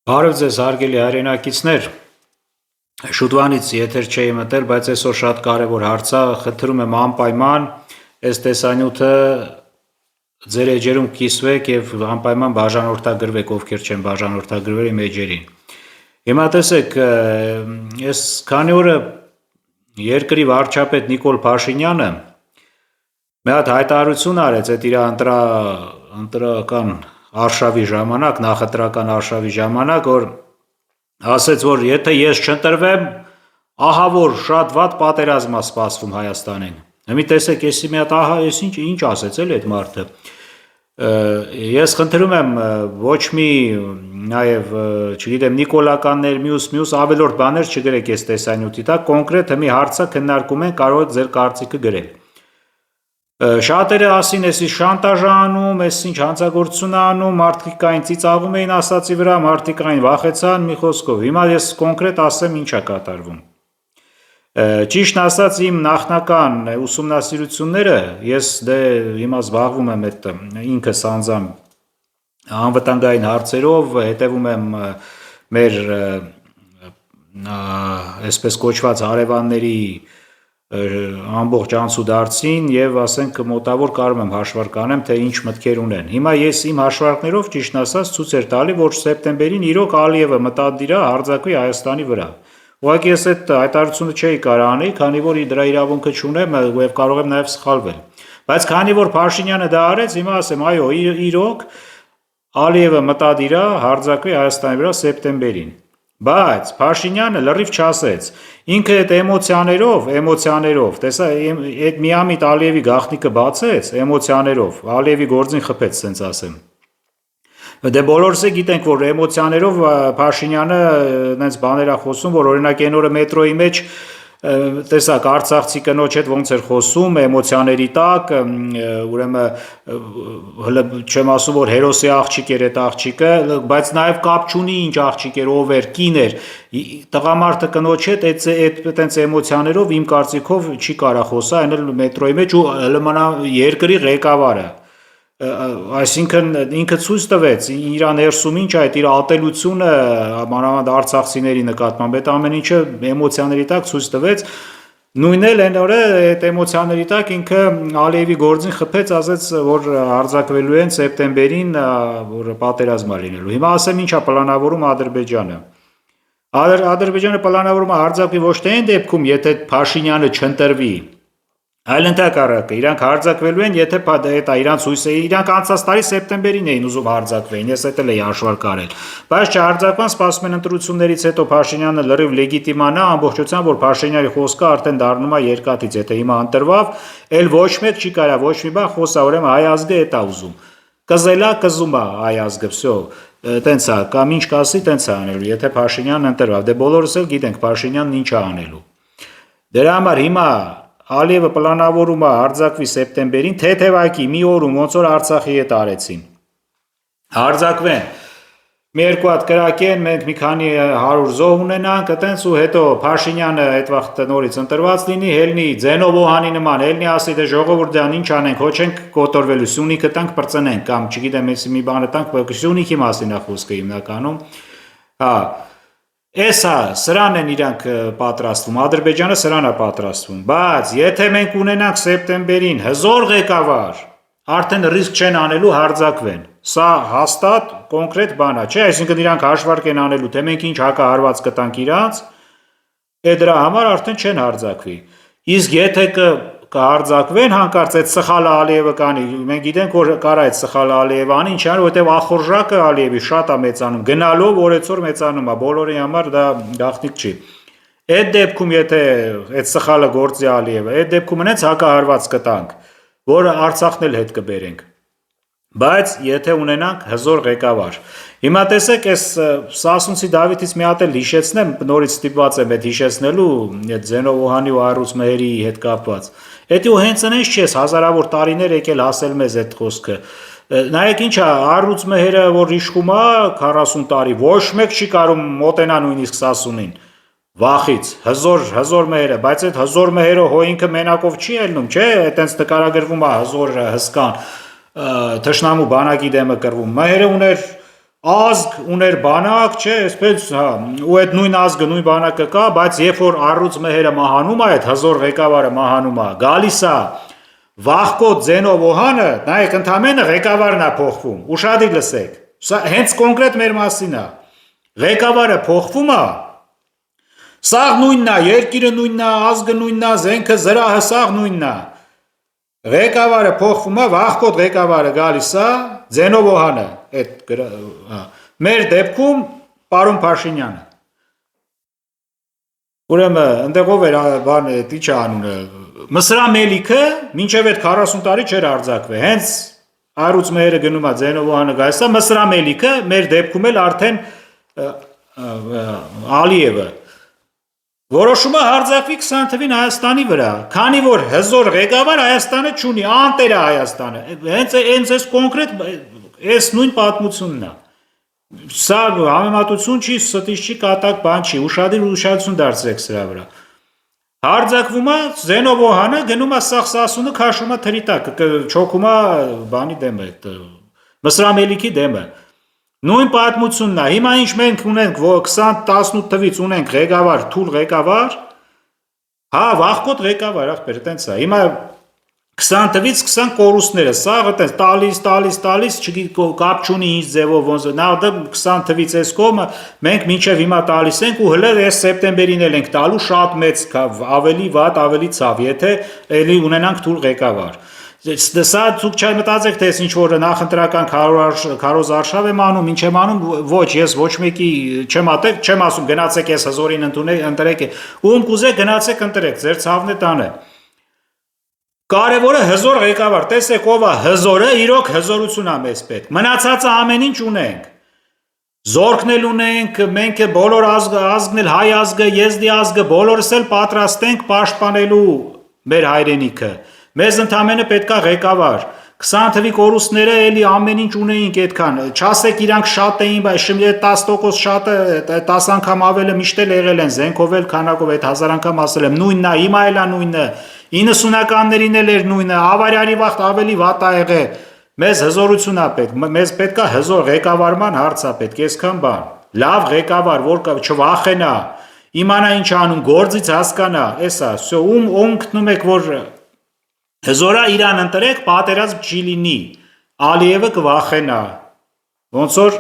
Բարև ձեզ հարգելի հայրենակիցներ, շուտվանից եթեր չէի մտել, բայց այսօր շատ կարևոր հարց է, խնդրում եմ անպայման այս տեսանյութը ձեր էջերում կիսվեք եւ անպայման բաժանորդագրվեք, ովքեր չեն բաժանորդագրվել իմ էջերին։ Հիմա տեսեք, այս քանի օրը երկրի վարչապետ Նիկոլ Փաշինյանը մի հատ հայտարարություն արեց այդ իր ընտրական արշավի ժամանակ, նախընտրական արշավի ժամանակ, որ ասեց, որ եթե ես չընտրվեմ, ահա որ շատ վատ պատերազմ է սպասվում Հայաստանին։ Մի տեսեք, էսի մի հատ ահա էս ինչ ասեց էլի այդ մարդը։ Ես խնդրում եմ ոչ մի նաև, չգիտեմ, նիկոլականներ, մյուս ավելորդ բաներ չգրեք այս տեսանյութի տակ, կոնկրետ մի հարցը քննարկում են, կարող եք ձեր կարծիքը գրել։ Շատերը ասին, էսի շանտաժ անում, էս ինչ հանցագործություն անում, մարդիկ այն ծիծաղում էին ասացի վրա, մարդիկ այն վախեցան, մի խոսքով։ Հիմա ես կոնկրետ ասեմ ինչ է կատարվում։ Ճիշտ ասած, իմ նախնական ուսումնասիրությունները, ես հիմա զբաղվում եմ այդ ինքս անձամբ անվտանգային հարցերով, հետևում եմ մեր այսպես կոչված հարևանների ամբողջ անցուդարձին եւ ասենք մոտավոր կարող եմ հաշվարկ անեմ, թե ինչ մտքեր ունեն։ Հիմա ես իմ հաշվարկներով ճիշտ ասած ցույց էր տալի, որ սեպտեմբերին իրոք Ալիևը մտադիր է հարձակվի Հայաստանի վրա։ Ուղղակի ես այդ հայտարարությունը չէի կարող անել, քանի որ դրա իրավունքը չունեմ եւ կարող եմ նաեւ սխալվել։ Բայց քանի որ Փաշինյանը դա արեց, հիմա ասեմ, այո, իրոք Ալիևը մտադիր է հարձակվի Հայաստանի վրա սեպտեմբերին։ Բայց Փաշինյանը լրիվ չասեց, ինքը այդ էմոցիաներով, տեսա, այդ միամիտ Ալիևի գաղտնիքը բացեց էմոցիաներով, Ալիևի գործին խփեց, ասենց ասեմ։ Դե բոլորս է գիտենք, որ էմոցիաներով Փաշինյանը այնպես բաներ է խոսում, որ օրինակ այն օրը մետրոյի մեջ տեսակ արցախցի կնոջ հետ ոնց էր խոսում էմոցիաների տակ, ուրեմն չեմ ասում, որ հերոսի աղջիկ էր այդ աղջիկը, բայց նաև կապ չունի ինչ աղջիկ էր, ով էր, կին էր, տղամարդը կնոջ հետ այդպես էմոցիաներով իմ կարծիքով չի կարող խոսա, այն էլ մետրոյի մեջ ու մնա երկրի ղեկավարը։ Այսինքն ինքը ցույց տվեց իր ներսում ինչ է այդ իր ատելությունը մանավանդ արցախցիների նկատմամբ այդ ամեն ինչը էմոցիաների տակ ցույց տվեց նույնն էլ այն օրը այդ էմոցիաների տակ ինքը Ալիևի գործին խփեց ասեց որ արձակվելու են սեպտեմբերին որ պատերազմ է լինելու հիմա ասեմ ինչա պլանավորում Ադրբեջանը Ադրբեջանը պլանավորում է արձակվի ոչ թե այն դեպքում եթե Փաշինյանը չընտրվի այլ ընդհակառակը, իրանք հարձակվելու են, եթե դա իրանց հույսը, իրանք անցած տարի սեպտեմբերին էին ուզում հարձակվեին, ես էդ էլ էի հաշվարկ արել, բայց չհարձակվան, սպասում են ընտրություններից հետո Փաշինյանը լրիվ լեգիտիմանա ամբողջությամբ, որ Փաշինյանի խոսքը արդեն դառնում է երկաթից, եթե հիմա ընտրվավ, էլ ոչ մեկ չի կարա, ոչ մի բան խոսա, ուրեմն հայ ազգը էդ է ուզում, կզելա կզում է հայ ազգը, վсё, տենց է, կամ ինչ կասի, տենց է անելու, եթե Փաշինյանն ընտրվավ, դե բոլորս էլ գիտենք Փաշինյանն ինչ է անելու, դրա համար հիմա Ալիևը պլանավորում է հարձակվի սեպտեմբերին, թեթևակի մի օրում ոնց որ Արցախի հետ արեցին։ Հարձակվեն։ Մի երկու հատ կրակեն, մենք մի քանի 100 զոհ ունենանք, այտենց ու հետո Փաշինյանը այդ վաղ նորից ընտրված լինի, ելնի Ձենովոհանի նման, ելնի ասի դե ժողովուրդ դան ինչ անենք, ոչ ենք կոտորվելու, Սյունիքը տանք բրծնենք կամ չգիտեմ, էսի մի բանը տանք, Սյունիքի մասին է խոսքը հիմնականում։ Հա Էսա, սրան են իրանք պատրաստվում, Ադրբեջանը սրան է պատրաստվում, բայց եթե մենք ունենանք սեպտեմբերին հզոր ղեկավար, արդեն ռիսկ չեն անելու հարձակվեն, սա հաստատ կոնկրետ բան է, չէ, այսինքն իրանք հաշվարկ են անելու, թե մենք ինչ հակահարված կտանք իրանց, դրա համար արդեն չեն հարձակվի, իսկ եթե կհարձակվեն հանկարծ այդ սխալը Ալիևը կանի, մենք գիտենք որ կարա այդ սխալը Ալիևը անի, ինչ անի, որտեվ ախորժակը Ալիևի շատ է մեծանում, գնալով օրեցօր մեծանում է, բոլորի համար դա գաղտնիք չի։ Այդ դեպքում եթե այդ սխալը գործի Ալիևը, այդ դեպքում հենց հակահարված կտանք, որը Արցախն էլ հետ կբերենք։ Բայց եթե ունենանք հզոր ղեկավար։ Հիմա տեսեք, այս Սասունցի Դավիթից մի հատ էլ հիշեցնեմ, նորից ստիպված եմ այդ հիշեցնելու, այդ Ձենովոհանի ու Արուց Մեհերի հետ կապված։ Էդի ու հենց այնպես չես հազարավոր տարիներ եկել ասել մեզ այդ խոսքը։ Նայեք ինչ է, Արուց Մեհերը որ իշխում է 40 տարի, ոչ մեկ չի կարող մոտենա նույնիսկ Սասունին։ Վախից, հզոր մեհերը, բայց այդ հզոր մեհերը հո ինքը մենակով չի ելնում, չէ, այտենց նկարագրվում է հզոր հսկան, թշնամու բանակի դեմը կռվում, մեհերը ուներ ազգ ուներ բանակ, չէ, այսպես, հա, ու այդ նույն ազգը, նույն բանակը կա, բայց երբ որ առյուծ մեհերը մահանում է, այդ հզոր ղեկավարը մահանում է, գալիս է Վախկոտ Զենով Օհանը, նայեք, ընդամենը ղեկավարն է փոխվում, ուշադիր լսեք, սա հենց կոնկրետ մեր մասին է, ղեկավարը փոխվում է, սաղ նույնն է, երկիրը նույնն է, ազգը նույնն է, զենքը զրահը սաղ նույնն է, ղեկավարը փոխվում է, Վախկոտ ղեկավարը գալիս է, Զենով Օհանը, մեր դեպքում պարոն Փաշինյանը, ուրեմն ընդեղով էր բան տիչը անունը, Մսրամ Մելիքը մինչև այդ 40 տարի չէր արձակվել, հենց առյուծ մեհերը գնում է Զենով Օհանը գալիս է, Մսրամ Մելիքը մեր դեպքում էլ արդեն Ալիևը որոշումը հարձակվի 20 թվին Հայաստանի վրա, քանի որ հզոր ղեկավար Հայաստանը չունի, անտեր է Հայաստանը, հենց այս կոնկրետ, այս նույն պատմությունն է, սա համեմատություն չի, ստից չի, կատակ բան չի, ուշադրություն դարձրեք սրա վրա, հարձակվում է Զենով Օհանը, գնում է սաղ Սասունը, քաշում է թրի տակ, չոքում է բանի դեմը, Մսրամ Մելիքի դեմը, նույն պատմությունն է, հիմա ինչ մենք ունենք 2018 թվից ունենք ղեկավար, թուլ ղեկավար, հա, Վախկոտ ղեկավար, ախպեր, տենց է, հիմա 20 թվից 20 կորուստները, սաղը տենց տալիս, կապ չունի ինչ ձևով, նա 20 թվից այս կողմը, մենք մինչև հիմա տալիս ենք ու հլը այս սեպտեմբերին էլ ենք տալու շատ մեծ, ավելի վատ, ավելի ցավ, եթե էլի ունենանք թուլ ղեկավար, Սա դուք չմտածեք, թե ինչ որ նախընտրական քարոզարշավ եմ անում, ինչ եմ անում, ոչ, ես ոչ մեկի չեմ ասում, գնացեք ես հզորին ընտրեք, ում կուզեք գնացեք ընտրեք, ձեր ցավն է տանը։ Կարևորը հզոր ղեկավար, տեսեք ով է հզորը, իրոք հզորություն է մեզ պետք։ Մնացածը ամեն ինչ ունենք։ Զորքն էլ ունենք, մենք բոլոր ազգն էլ հայ ազգը, եզդի ազգը, բոլորս էլ պատրաստ ենք պաշտպանելու մեր հայրենիքը։ Մեզ ընդամենը պետքա ղեկավար, 20 թվի կորուստները էլի ամեն ինչ ունեինք այդքան, չասեք իրանք շատ էին, բայց 10% շատը 10 անգամ ավելը միշտ էլ եղել են, զենքով էլ քանակով այդ 1000 անգամ ասել եմ, նույնն է, հիմա էլ է նույնը, 90-ականներին էլ էր նույնը, ավարյալի վաղտ ավելի վատ ա եղել, մեզ հզորություն ա պետք, մեզ պետքա հզոր ղեկավարման հարց ա պետք, այսքան բան, լավ ղեկավար, որ չվախենա, իմանա ինչ անում, գործից հասկանա, էսա, ում գտնում եք, որ Հզորա իրան ընտրեք, պատերազմ չի լինի, Ալիևը կվախենա, ոնց որ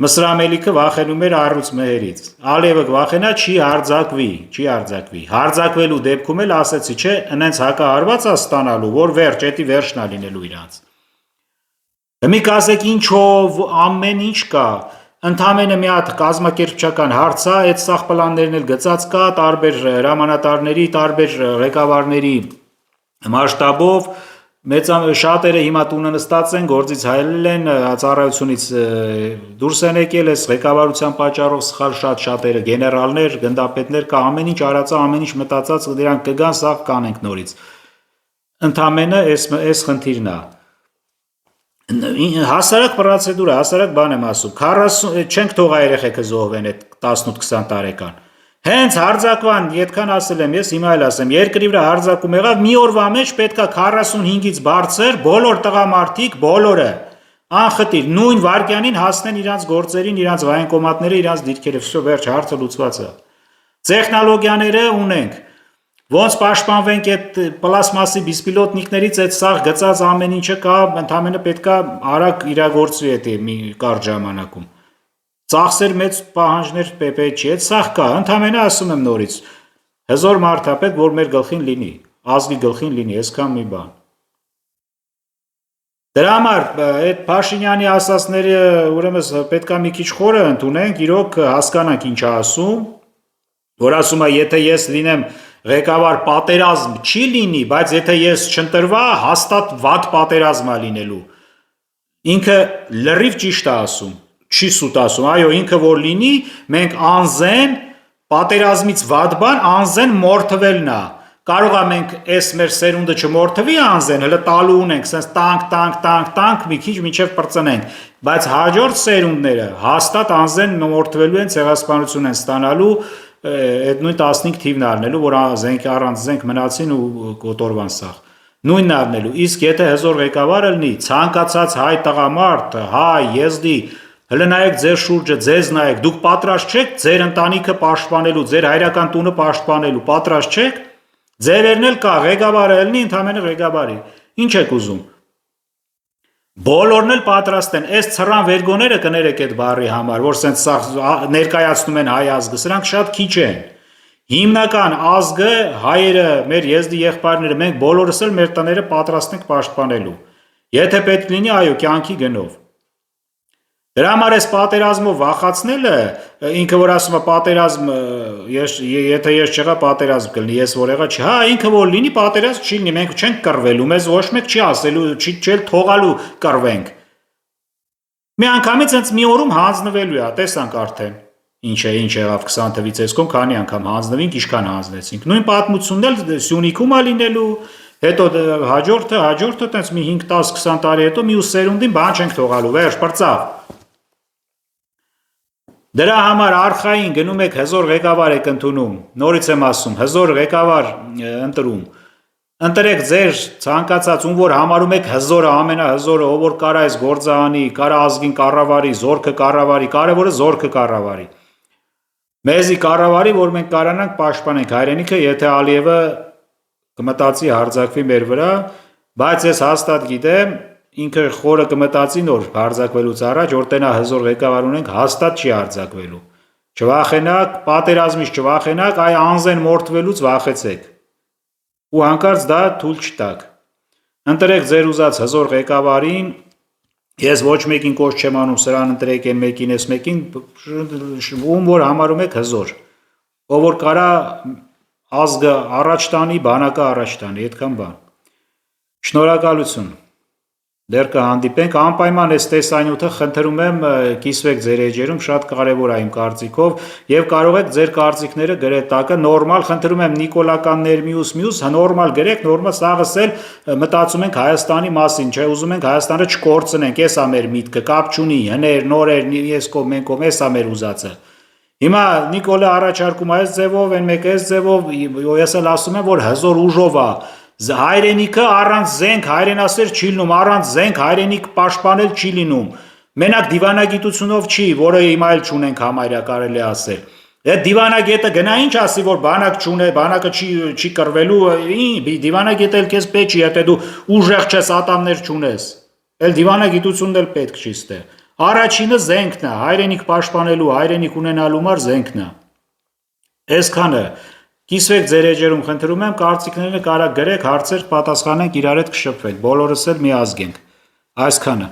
Մսրամ Մելիքը վախենում էր առյուծ մեհերից, Ալիևը կվախենա, չի հարձակվի, հարձակվելու դեպքում էլ ասեցի, չէ, ընենց հակահարված է ստանալու, որ վերջ, էդի վերջն է լինելու իրանց։ Մի կասեք ինչով, ամեն ինչ կա, ընդամենը մի հատ կազմակերպչական հարց է, այդ սաղ պլաններն էլ գծած կա, տարբեր հրամանատարների, տարբեր ղեկավարների մասշտաբով շատերը հիմա տունը նստած են, գործից հայրել են, ծառայությունից դուրս են եկել, այս ղեկավարության պատճառով սխալ շատերը գեներալներ, գնդապետներ կա, ամեն ինչ արածա, ամեն ինչ մտածած, դրանք կգան, սաղ կանենք նորից։ Ընդամենը այս խնդիրն է։ Հասարակ պրոցեդուրա, հասարակ բան եմ ասում, 40 չենք թողա երեխեքը զոհվեն այդ 18-20 տարեկան։ Հենց հարձակվան, ետքան ասել եմ, ես հիմա էլ ասեմ, երկրի վրա հարձակում եղավ, մի օրվա մեջ պետքա 45-ից բարձր, բոլոր տղամարդիկ, բոլորը, անխտիր, նույն վարկյանին հասնեն իրանց գործերին, իրանց վայնկոմատները, իրանց դիրքերը, վсё, վերջ, հարցը լուծված է։ Տեխնոլոգիաները ունենք, ոնց պաշտպանվենք այդ պլաստմասի բիսպիլոտնիկներից, այդ սաղ գծած ամեն ինչը կա, ընդամենը պետքա արագ իրագործվի այդ մի կարճ ժամանակում։ Ծախսեր մեծ պահանջներ պետք չի, այդ սաղ կա, ընդամենը ասում եմ նորից, հզոր մարդ ա պետք, որ մեր գլխին լինի, ազգի գլխին լինի, այսքան մի բան։ Դրա համար այդ Փաշինյանի ասածները ուրեմն պետքա մի քիչ խորը ընդունենք, իրոք հասկանանք ինչ է ասում, որ ասում է, եթե ես լինեմ ղեկավար պատերազմ չի լինի, բայց եթե ես չընտրվա, հաստատ վատ պատերազմ է լինելու։ Ինքը լրիվ ճիշտ է ասում, չի սուտ ասում, այո, ինքը որ լինի, մենք անզեն պատերազմից վատ բան, անզեն մորթվելն է։ Կարող է մենք այս մեր սերունդը չմորթվի անզեն, հələ տալու ունենք, սենց տանկ, մի քիչ մինչև պրծնենք, բայց հաջորդ սերունդները հաստատ անզեն մորթվելու են, ցեղասպանություն են ստանալու, այդ նույն 15 թիվն առնելու, որ զենք առանց զենք մնացին ու կոտորվան սաղ։ Նույնն առնելու, իսկ եթե հզոր ղեկավարը լինի, ցանկացած հայ տղամարդ, հայ, եզդի, Հələ նայեք ձեր շուրջը, ձեզ նայեք, դուք պատրաստ չեք ձեր ընտանիքը պաշտպանելու, ձեր հայրական տունը պաշտպանելու, պատրաստ չեք։ Ձևերն էլ կա, ղեկավարը ելնի ընդամենը ղեկավարի։ Ինչ եք ուզում։ Բոլորն էլ պատրաստ են, այս ցռան վերգոները կներեք այդ բառի համար, որ սենց ներկայացնում են հայ ազգը, սրանք շատ քիչ են։ Հիմնական ազգը հայերը, մեր եզդի եղբայրները, մենք բոլորս էլ մեր տները պատրաստ ենք պաշտպանելու։ Եթե պետք լինի, այո, կյանքի գնով։ Դրա համար այս պատերազմով վախացնելը, ինքը որ ասում է պատերազմ, եթե ես չեղա պատերազմ կլինի, ես որ եղա չի, հա, ինքը որ լինի պատերազմ չի լինի, մենք չենք կռվելու, մեզ ոչ մեկ չի ասելու, չի թողալու կռվենք։ Մի անգամից հենց մի օրում հանձնվելու է, տեսանք արդեն։ Ինչ եղավ 20 թվից այսքան քանի անգամ հանձնվինք, ինչքան հանձնեցինք։ Նույն պատմությունն էլ Սյունիքում է լինելու, հետո հաջորդը տենց մի 5-10-20 տարի հետո մյուս սերունդին բան չենք թողալու, վերջ, պրծավ։ Դրա համար արխային գնում եք հզոր ղեկավար եք ընդունում, նորից եմ ասում, հզոր ղեկավար ընտրում։ Ընտրեք ձեր ցանկացած ում որ համարում եք հզորը, ամենահզորը, ով որ կարա այս գործը անի, կարա ազգին կառավարի, զորքը կառավարի, կարևորը զորքը կառավարի։ Մեզի կառավարի, որ մենք կարանանք պաշտպանենք հայրենիքը, եթե Ալիևը կմտածի հարձակվի մեր վրա, բայց ես հաստատ գիտեմ, ինքը խորը կմտածի նոր հարձակվելուց առաջ, որ տենա հզոր ղեկավար ունենք, հաստատ չի հարձակվելու։ Չվախենաք, պատերազմից չվախենաք, այ անզեն մորթվելուց վախեցեք։ Ու հանկարծ դա թույլ չտաք։ Ընտրեք ձեր ուզած հզոր ղեկավարին, ես ոչ մեկին կոչ չեմ անում, սրան ընտրեք այն մեկին, այս մեկին, ում որ համարում եք հզոր, ով որ կարա ազգը առաջ տանի, բանակը առաջ տանի, այդքան բան։ Շնորհակալություն։ Դեռ կհանդիպենք, անպայման այս տեսանյութը խնդրում եմ կիսվեք ձեր էջերում, շատ կարևոր է իմ կարծիքով, եւ կարող եք ձեր կարծիքները գրել տակը, նորմալ, խնդրում եմ նիկոլականներ մյուս, նորմալ գրեք, նորմալ սաղս էլ մտածում ենք Հայաստանի մասին, չէ, ուզում ենք Հայաստանը չկորցնենք, էս է մեր միտքը, կապ չունի, հներ, նորեր, ես կողմ, մենք կողմ, էս է մեր ուզածը։ Հիմա Նիկոլը առաջարկում այս ձևով, այն մեկ այս ձևով, ես էլ ասում եմ, որ հզոր ուժով է։ Հայրենիքը առանց զենք հայրենասեր չի լինում, առանց զենք հայրենիք պաշտպանել չի լինում։ Մենակ դիվանագիտությունով չի, որը հիմա էլ չունենք համարյա կարելի ասել։ Այդ դիվանագետը գնա ինչ ասի, որ բանակ չունե, բանակը չի կռվելու, դիվանագետը էլ քեզ պետք չի, եթե դու ուժեղ չես, ատամներ չունես։ Էլ դիվանագիտությունն էլ պետք չի ստե։ Առաջինը զենքն է, հայրենիք պաշտպանելու, հայրենիք ունենալու համար զենքն է։ Այսքանը Կիսվեք ձեր էջերում, խնդրում եմ, կարծիքները կարա գրեք, հարցեր պատասխանենք, իրար հետ կշփվենք, բոլորս էլ մի ազգ ենք, այսքանը։